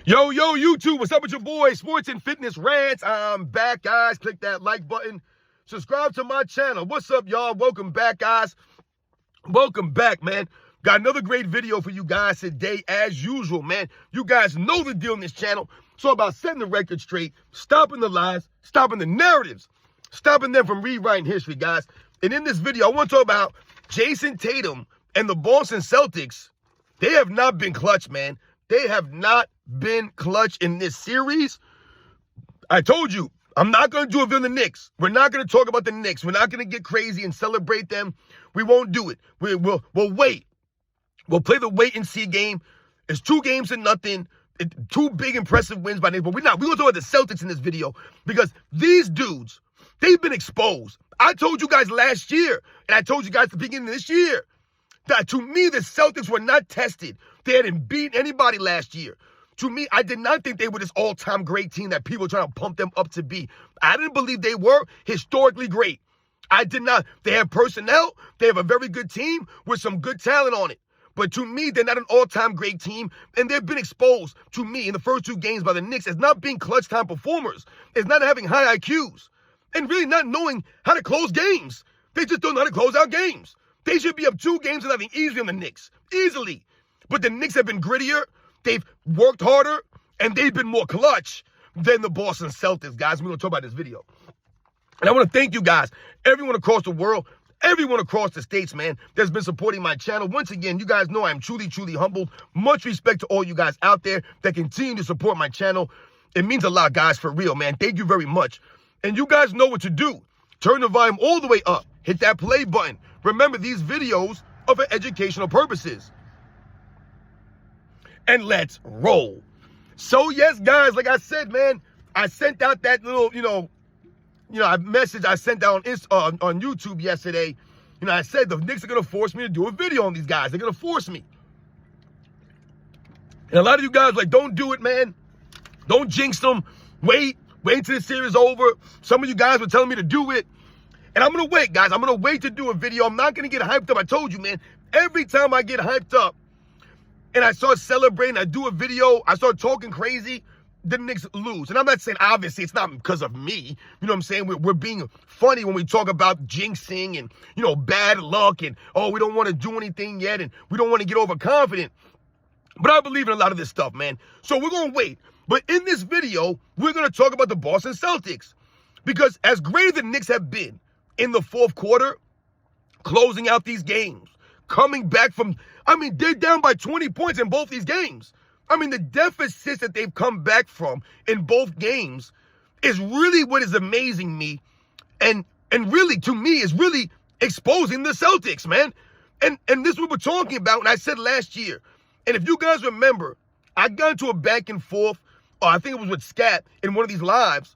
Yo, YouTube, what's up with your boy, Sports and Fitness Rants? I'm back, guys. Click that like button. Subscribe to my channel. What's up, y'all? Welcome back, guys. Welcome back, man. Got another great video for you guys today, as usual, man. You guys know the deal on this channel. It's all about setting the record straight, stopping the lies, stopping the narratives, stopping them from rewriting history, guys. And in this video, I want to talk about Jayson Tatum and the Boston Celtics. They have not been clutch, man. They have not been clutch in this series. I told you, I'm not going to do it on the Knicks. We're not going to talk about the Knicks. We're not going to get crazy and celebrate them. We won't do it. We'll wait. We'll play the wait and see game. It's 2-0. Two big, impressive wins by Knicks. But we're going to talk about the Celtics in this video because these dudes, they've been exposed. I told you guys last year, and I told you guys at the beginning of this year, that to me, the Celtics were not tested. They hadn't beaten anybody last year. To me, I did not think they were this all-time great team that people were trying to pump them up to be. I didn't believe they were historically great. I did not. They have personnel. They have a very good team with some good talent on it. But to me, they're not an all-time great team, and they've been exposed to me in the first 2 games by the Knicks as not being clutch-time performers, as not having high IQs, and really not knowing how to close games. They just don't know how to close out games. They should be up 2 games and having easily on the Knicks. Easily. But the Knicks have been grittier. They've worked harder. And they've been more clutch than the Boston Celtics, guys. We're going to talk about this video. And I want to thank you guys. Everyone across the world. Everyone across the states, man, that's been supporting my channel. Once again, you guys know I'm truly, truly humbled. Much respect to all you guys out there that continue to support my channel. It means a lot, guys, for real, man. Thank you very much. And you guys know what to do. Turn the volume all the way up. Hit that play button. Remember, these videos are for educational purposes. And let's roll. So, yes, guys, like I said, man, I sent out that little, message I sent out on YouTube yesterday. I said the Knicks are going to force me to do a video on these guys. They're going to force me. And a lot of you guys are like, don't do it, man. Don't jinx them. Wait till the series is over. Some of you guys were telling me to do it. And I'm going to wait, guys. I'm going to wait to do a video. I'm not going to get hyped up. I told you, man, every time I get hyped up and I start celebrating, I do a video, I start talking crazy, the Knicks lose. And I'm not saying, obviously, it's not because of me. You know what I'm saying? We're being funny when we talk about jinxing and, bad luck and, oh, we don't want to do anything yet and we don't want to get overconfident. But I believe in a lot of this stuff, man. So we're going to wait. But in this video, we're going to talk about the Boston Celtics. Because as great as the Knicks have been in the fourth quarter, closing out these games, coming back from, they're down by 20 points in both these games. The deficits that they've come back from in both games is really what is amazing me. And really, to me, is really exposing the Celtics, man. And this is what we're talking about. And I said last year, and if you guys remember, I got into a back and forth, I think it was with Scat in one of these lives,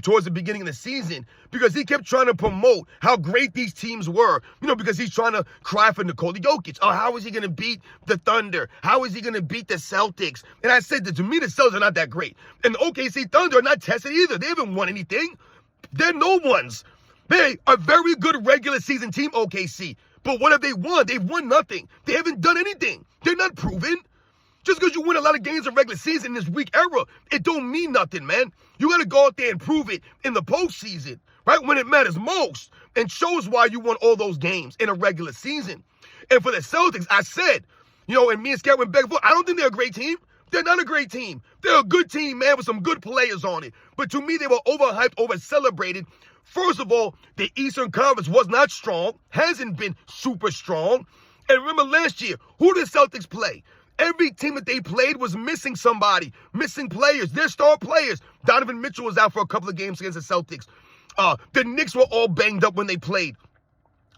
towards the beginning of the season, because he kept trying to promote how great these teams were, because he's trying to cry for Nikola Jokic. Oh, how is he going to beat the Thunder? How is he going to beat the Celtics? And I said that to me, the Celtics are not that great. And the OKC Thunder are not tested either. They haven't won anything. They're no ones. They are a very good regular season team, OKC. But what have they won? They've won nothing. They haven't done anything. They're not proven. Just because you win a lot of games in regular season in this weak era, it don't mean nothing, man. You got to go out there and prove it in the postseason, right? When it matters most, and shows why you won all those games in a regular season. And for the Celtics, I said, and me and Scott went back and forth, I don't think they're a great team. They're not a great team. They're a good team, man, with some good players on it. But to me, they were overhyped, over-celebrated. First of all, the Eastern Conference was not strong, hasn't been super strong. And remember last year, who did the Celtics play? Every team that they played was missing somebody, missing players, their star players. Donovan Mitchell was out for a couple of games against the Celtics. The Knicks were all banged up when they played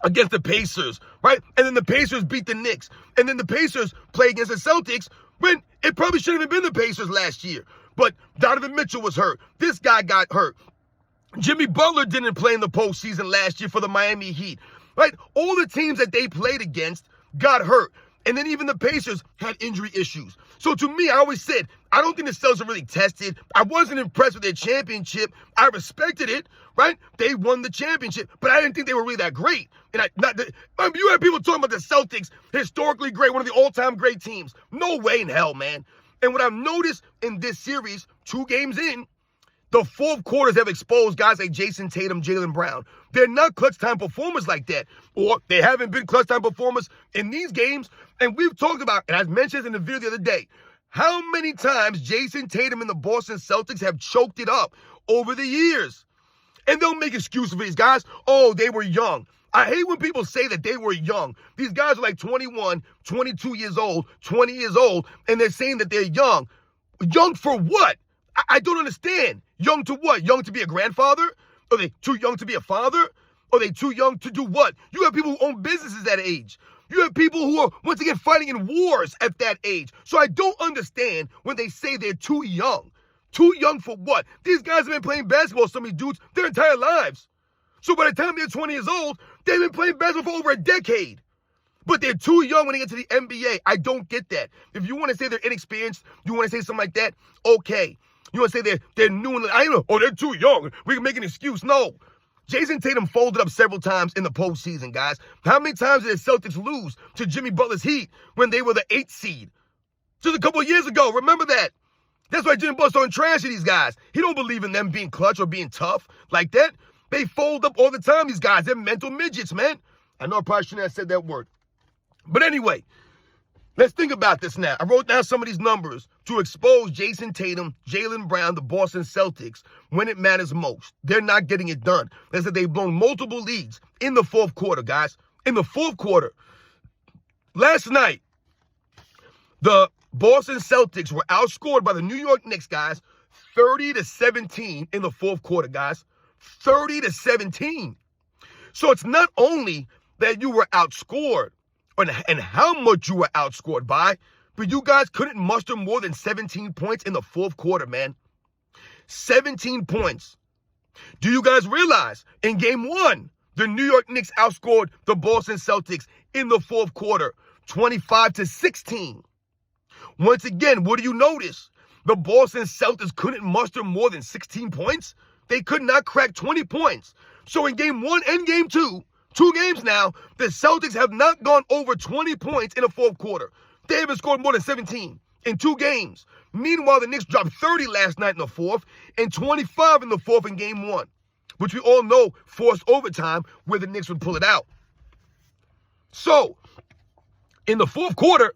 against the Pacers, right? And then the Pacers beat the Knicks. And then the Pacers played against the Celtics when it probably shouldn't have been the Pacers last year. But Donovan Mitchell was hurt. This guy got hurt. Jimmy Butler didn't play in the postseason last year for the Miami Heat, right? All the teams that they played against got hurt. And then even the Pacers had injury issues. So to me, I always said, I don't think the Celtics are really tested. I wasn't impressed with their championship. I respected it, right? They won the championship, but I didn't think they were really that great. And you had people talking about the Celtics, historically great, one of the all-time great teams. No way in hell, man. And what I've noticed in this series, 2 games in, the fourth quarters have exposed guys like Jayson Tatum, Jaylen Brown. They're not clutch time performers like that, or they haven't been clutch time performers in these games. And we've talked about, and I mentioned this in the video the other day, how many times Jayson Tatum and the Boston Celtics have choked it up over the years. And they'll make excuses for these guys. Oh, they were young. I hate when people say that they were young. These guys are like 21, 22 years old, 20 years old, and they're saying that they're young. Young for what? I don't understand. Young to what? Young to be a grandfather? Are they too young to be a father? Are they too young to do what? You have people who own businesses that age. You have people who are, once again, fighting in wars at that age. So I don't understand when they say they're too young. Too young for what? These guys have been playing basketball, some of these dudes, their entire lives. So by the time they're 20 years old, they've been playing basketball for over a decade. But they're too young when they get to the NBA. I don't get that. If you want to say they're inexperienced, you want to say something like that, okay. You want to say they're new and I don't know, oh, they're too young. We can make an excuse. No. Jayson Tatum folded up several times in the postseason, guys. How many times did the Celtics lose to Jimmy Butler's Heat when they were the 8th seed? Just a couple of years ago. Remember that. That's why Jimmy Butler's throwing trash at these guys. He don't believe in them being clutch or being tough like that. They fold up all the time, these guys. They're mental midgets, man. I know I probably shouldn't have said that word. But anyway, let's think about this now. I wrote down some of these numbers to expose Jayson Tatum, Jaylen Brown, the Boston Celtics, when it matters most. They're not getting it done. They said they've blown multiple leads in the fourth quarter, guys. In the fourth quarter, last night, the Boston Celtics were outscored by the New York Knicks, guys, 30-17 in the fourth quarter, guys. 30-17. So it's not only that you were outscored and how much you were outscored by, but you guys couldn't muster more than 17 points in the fourth quarter, man. 17 points. Do you guys realize in game 1, the New York Knicks outscored the Boston Celtics in the fourth quarter, 25-16. Once again, what do you notice? The Boston Celtics couldn't muster more than 16 points. They could not crack 20 points. So in game 1 and game 2, 2 games now, the Celtics have not gone over 20 points in the fourth quarter. They haven't scored more than 17 in 2 games. Meanwhile, the Knicks dropped 30 last night in the fourth and 25 in the fourth in game 1, which we all know forced overtime where the Knicks would pull it out. So, in the fourth quarter,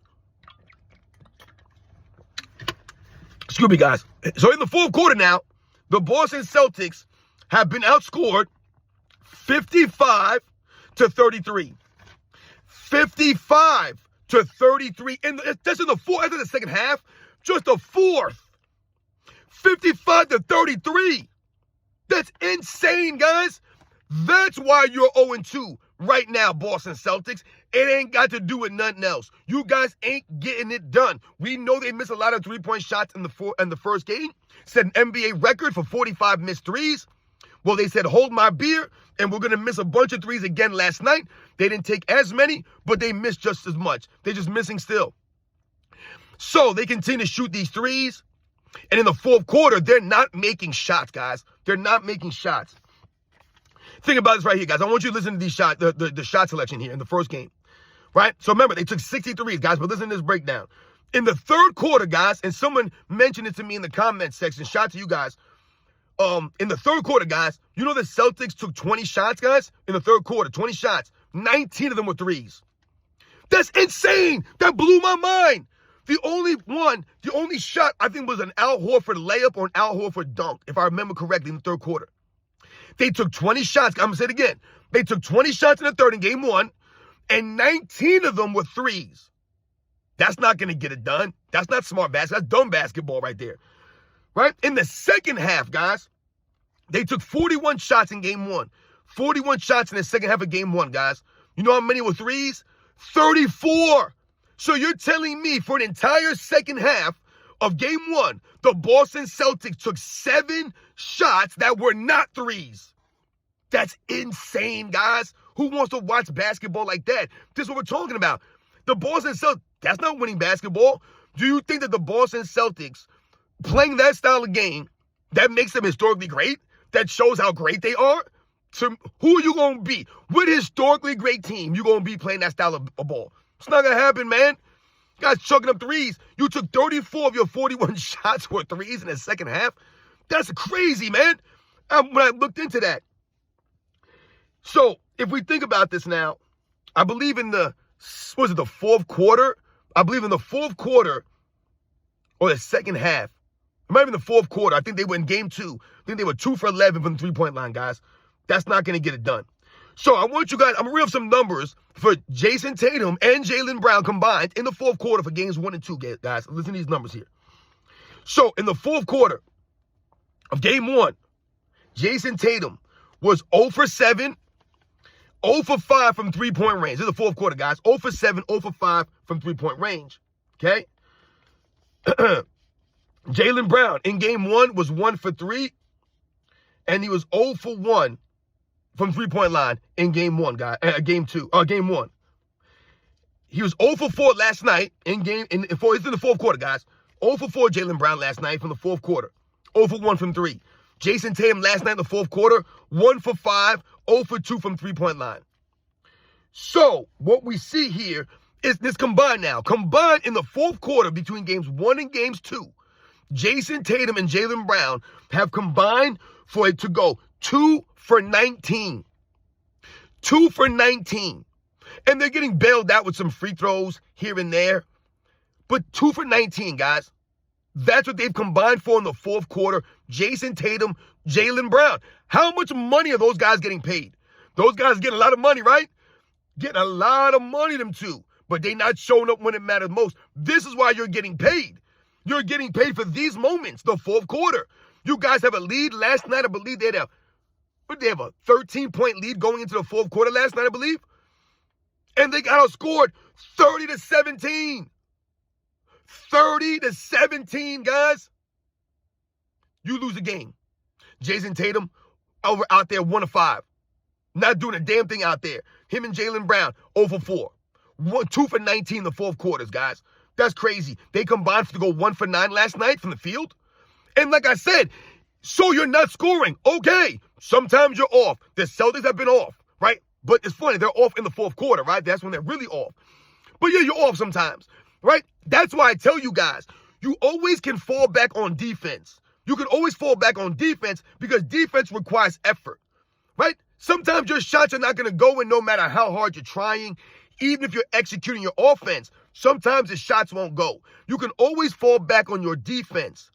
excuse me, guys. So in the fourth quarter now, the Boston Celtics have been outscored 55-33. 55-33. And that's in the fourth, after the second half. Just the fourth. 55-33. That's insane, guys. That's why you're 0-2 right now, Boston Celtics. It ain't got to do with nothing else. You guys ain't getting it done. We know they missed a lot of three-point shots in the first game. Set an NBA record for 45 missed threes. Well, they said, hold my beer, and we're going to miss a bunch of threes again last night. They didn't take as many, but they missed just as much. They're just missing still. So they continue to shoot these threes. And in the fourth quarter, they're not making shots, guys. They're not making shots. Think about this right here, guys. I want you to listen to these shots, the shot selection here in the first game. Right? So remember, they took 63s, guys, but listen to this breakdown. In the third quarter, guys, and someone mentioned it to me in the comment section, shout out to you guys. In the third quarter, guys, you know the Celtics took 20 shots, guys, in the third quarter, 20 shots. 19 of them were threes. That's insane. That blew my mind. The only shot, I think, was an Al Horford layup or an Al Horford dunk, if I remember correctly, in the third quarter. They took 20 shots. I'm going to say it again. They took 20 shots in the third in game 1, and 19 of them were threes. That's not going to get it done. That's not smart basketball. That's dumb basketball right there. Right? In the second half, guys, they took 41 shots in game 1. 41 shots in the second half of game 1, guys. You know how many were threes? 34. So you're telling me for an entire second half of game 1, the Boston Celtics took 7 shots that were not threes. That's insane, guys. Who wants to watch basketball like that? This is what we're talking about. The Boston Celtics, that's not winning basketball. Do you think that the Boston Celtics playing that style of game, that makes them historically great? That shows how great they are? So who are you going to be? What historically great team you going to be playing that style of ball? It's not going to happen, man. Guys chucking up threes. You took 34 of your 41 shots were threes in the second half. That's crazy, man. When I looked into that. So, if we think about this now, I believe in the fourth quarter? I believe in the fourth quarter or the second half. It might have been the fourth quarter. I think they were in game 2. I think they were 2 for 11 from the three-point line, guys. That's not going to get it done. So I want you guys, I'm going to read up some numbers for Jayson Tatum and Jaylen Brown combined in the fourth quarter for games 1 and 2, guys. Listen to these numbers here. So in the fourth quarter of game 1, Jayson Tatum was 0 for 7, 0 for 5 from three-point range. This is the fourth quarter, guys. 0 for 7, 0 for 5 from three-point range. Okay? Jaylen Brown in game 1 was 1 for 3, and he was 0 for 1 from three-point line in game 1, guys. Game 1. He was 0 for 4 last night it's in the fourth quarter, guys. 0 for 4 Jaylen Brown last night from the fourth quarter. 0 for 1 from 3. Jayson Tatum last night in the fourth quarter, 1 for 5, 0 for 2 from three-point line. So, what we see here is this combined now. Combined in the fourth quarter between games 1 and games 2, Jayson Tatum and Jaylen Brown have combined for it to go 2 for 19. 2 for 19. And they're getting bailed out with some free throws here and there. But 2 for 19, guys. That's what they've combined for in the fourth quarter. Jayson Tatum, Jaylen Brown. How much money are those guys getting paid? Those guys getting a lot of money, right? Getting a lot of money, them two. But they not showing up when it matters most. This is why you're getting paid. You're getting paid for these moments, the fourth quarter. You guys have a lead last night. I believe they have a 13-point lead going into the fourth quarter last night, I believe. And they got outscored 30-17. 30-17, guys. You lose a game. Jayson Tatum out there 1 of 5. Not doing a damn thing out there. Him and Jaylen Brown 0 for 4. 2 for 19 in the fourth quarters, guys. That's crazy. They combined to go 1 for 9 last night from the field. And like I said, so you're not scoring. Okay, sometimes you're off. The Celtics have been off, right? But it's funny, they're off in the fourth quarter, right? That's when they're really off. But yeah, you're off sometimes, right? That's why I tell you guys, you always can fall back on defense. You can always fall back on defense because defense requires effort, right? Sometimes your shots are not going to go in no matter how hard you're trying. Even if you're executing your offense, sometimes the shots won't go. You can always fall back on your defense,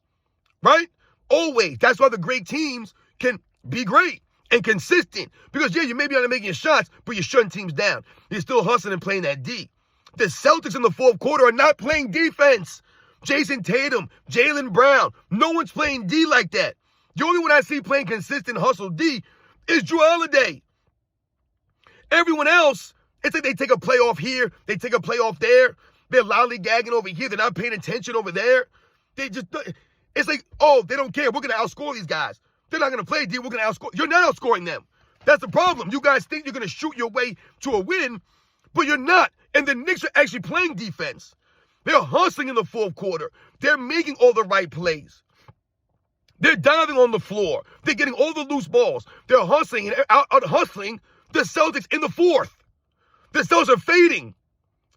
right? Always. That's why the great teams can be great and consistent. Because, yeah, you may be not making your shots, but you're shutting teams down. You're still hustling and playing that D. The Celtics in the fourth quarter are not playing defense. Jayson Tatum, Jaylen Brown, no one's playing D like that. The only one I see playing consistent hustle D is Jrue Holiday. Everyone else, it's like they take a play off here, they take a play off there. They're lollygagging over here. They're not paying attention over there. It's like, oh, they don't care. We're going to outscore these guys. They're not going to play D. We're going to outscore. You're not outscoring them. That's the problem. You guys think you're going to shoot your way to a win, but you're not. And the Knicks are actually playing defense. They're hustling in the fourth quarter. They're making all the right plays. They're diving on the floor. They're getting all the loose balls. They're hustling and out-hustling the Celtics in the fourth. The Celtics are fading.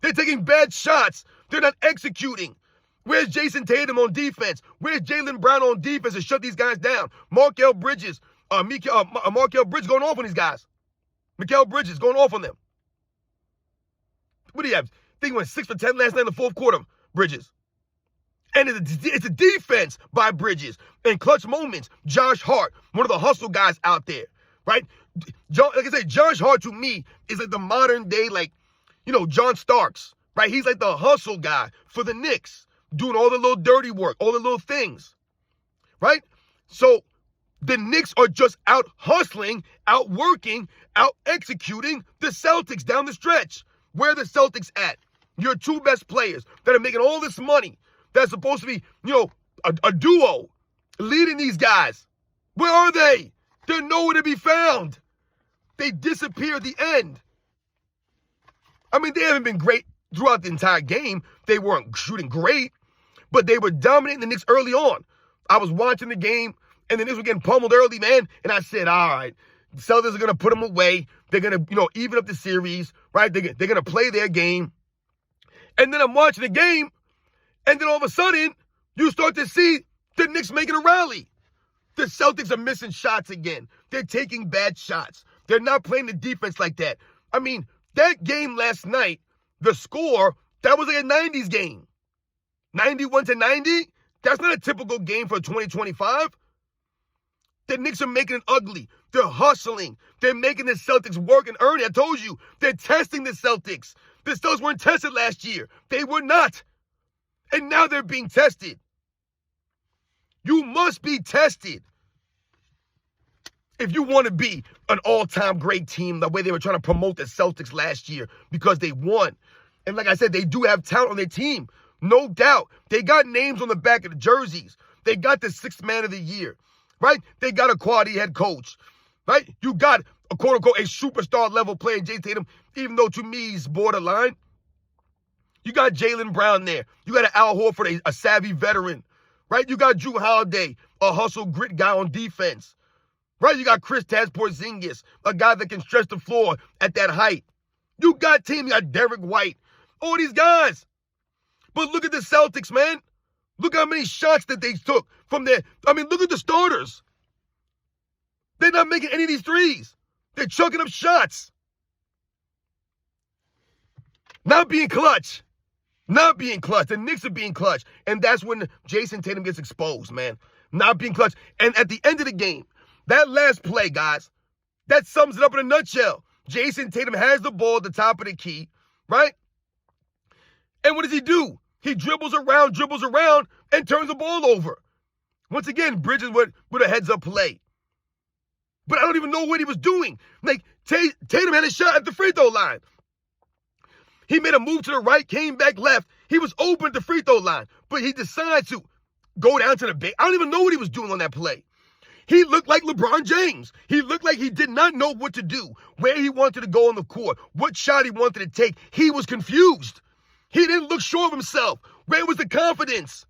They're taking bad shots. They're not executing. Where's Jayson Tatum on defense? Where's Jaylen Brown on defense to shut these guys down? Markel Bridges going off on these guys. Mikal Bridges going off on them. What do you have? I think he went 6 for 10 last night in the fourth quarter, Bridges. And it's a defense by Bridges. And clutch moments, Josh Hart, one of the hustle guys out there, right? Like I said, Josh Hart to me is like the modern day, John Starks, right? He's like the hustle guy for the Knicks, doing all the little dirty work, all the little things, right? So the Knicks are just out hustling, out working, out executing the Celtics down the stretch. Where are the Celtics at? Your two best players that are making all this money, that's supposed to be, a duo leading these guys. Where are they? They're nowhere to be found. They disappear at the end. I mean, they haven't been great throughout the entire game. They weren't shooting great, but they were dominating the Knicks early on. I was watching the game, and the Knicks were getting pummeled early, man, and I said, all right, the Celtics are going to put them away. They're going to, even up the series, right? They're going to play their game. And then I'm watching the game, and then all of a sudden, you start to see the Knicks making a rally. The Celtics are missing shots again. They're taking bad shots. They're not playing the defense like that. I mean, that game last night, the score, that was like a 90s game. 91-90? That's not a typical game for 2025. The Knicks are making it ugly. They're hustling. They're making the Celtics work and earn it. I told you, they're testing the Celtics. The Celtics weren't tested last year. They were not. And now they're being tested. You must be tested if you want to be an all-time great team, the way they were trying to promote the Celtics last year because they won. And like I said, they do have talent on their team. No doubt. They got names on the back of the jerseys. They got the sixth man of the year, right? They got a quality head coach, right? You got a quote-unquote a superstar level player, Jayson Tatum, even though to me he's borderline. You got Jaylen Brown there. You got an Al Horford, a savvy veteran, right? You got Jrue Holiday, a hustle grit guy on defense, right? You got Kristaps Porzingis, a guy that can stretch the floor at that height. You got you got Derek White, all these guys. But look at the Celtics, man. Look how many shots that they took from there. I mean, look at the starters. They're not making any of these threes. They're chucking up shots. Not being clutch. Not being clutch. The Knicks are being clutch. And that's when Jayson Tatum gets exposed, man. Not being clutch. And at the end of the game, that last play, guys, that sums it up in a nutshell. Jayson Tatum has the ball at the top of the key, right? And what does he do? He dribbles around, and turns the ball over. Once again, Bridges with a heads-up play. But I don't even know what he was doing. Like, Tatum had a shot at the free throw line. He made a move to the right, came back left. He was open at the free throw line, but he decided to go down to the base. I don't even know what he was doing on that play. He looked like LeBron James. He looked like he did not know what to do, where he wanted to go on the court, what shot he wanted to take. He was confused. He didn't look sure of himself. Where was the confidence?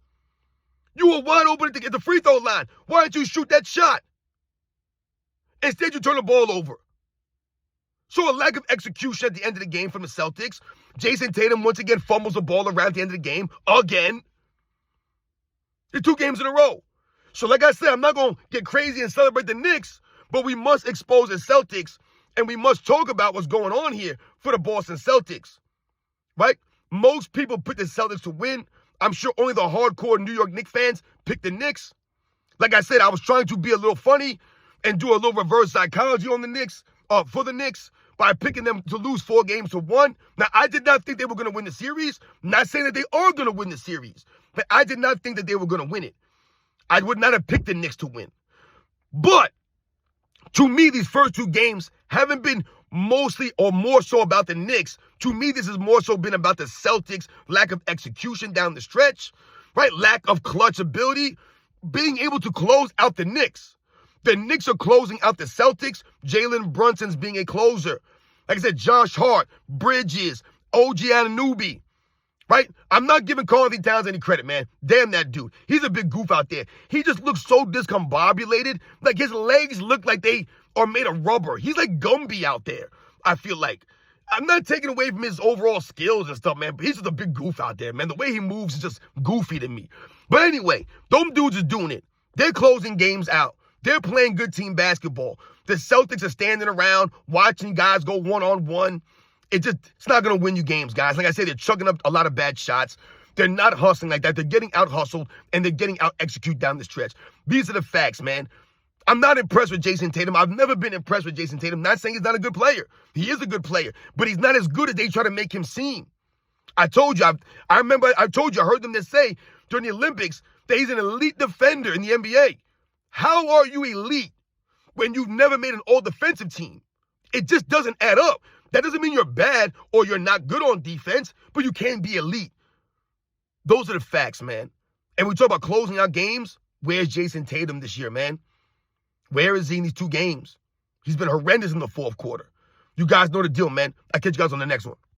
You were wide open at the free throw line. Why didn't you shoot that shot? Instead, you turn the ball over. So a lack of execution at the end of the game from the Celtics. Jayson Tatum once again fumbles the ball around the end of the game. Again. It's 2 games in a row. So like I said, I'm not going to get crazy and celebrate the Knicks, but we must expose the Celtics, and we must talk about what's going on here for the Boston Celtics. Right? Most people pick the Celtics to win. I'm sure only the hardcore New York Knicks fans pick the Knicks. Like I said, I was trying to be a little funny and do a little reverse psychology on the Knicks, for the Knicks, by picking them to lose 4-1. Now, I did not think they were going to win the series. Not saying that they are going to win the series, but I did not think that they were going to win it. I would not have picked the Knicks to win. But to me, these first 2 games haven't been mostly or more so about the Knicks. To me, this has more so been about the Celtics' lack of execution down the stretch, right? Lack of clutch ability, being able to close out the Knicks. The Knicks are closing out the Celtics. Jalen Brunson's being a closer. Like I said, Josh Hart, Bridges, OG Anunoby, right? I'm not giving Karl-Anthony Towns any credit, man. Damn that dude. He's a big goof out there. He just looks so discombobulated. Like his legs look like they are made of rubber. He's like Gumby out there, I feel like. I'm not taking away from his overall skills and stuff, man, but he's just a big goof out there, man. The way he moves is just goofy to me. But anyway, them dudes are doing it. They're closing games out. They're playing good team basketball. The Celtics are standing around watching guys go one-on-one. It's not going to win you games, guys. Like I said, they're chucking up a lot of bad shots. They're not hustling like that. They're getting out-hustled, and they're getting out-executed down the stretch. These are the facts, man. I'm not impressed with Jayson Tatum. I've never been impressed with Jayson Tatum. Not saying he's not a good player. He is a good player, but he's not as good as they try to make him seem. I told you, I heard them say during the Olympics that he's an elite defender in the NBA. How are you elite when you've never made an all-defensive team? It just doesn't add up. That doesn't mean you're bad or you're not good on defense, but you can't be elite. Those are the facts, man. And we talk about closing out games. Where's Jayson Tatum this year, man? Where is he in these 2 games? He's been horrendous in the fourth quarter. You guys know the deal, man. I'll catch you guys on the next one.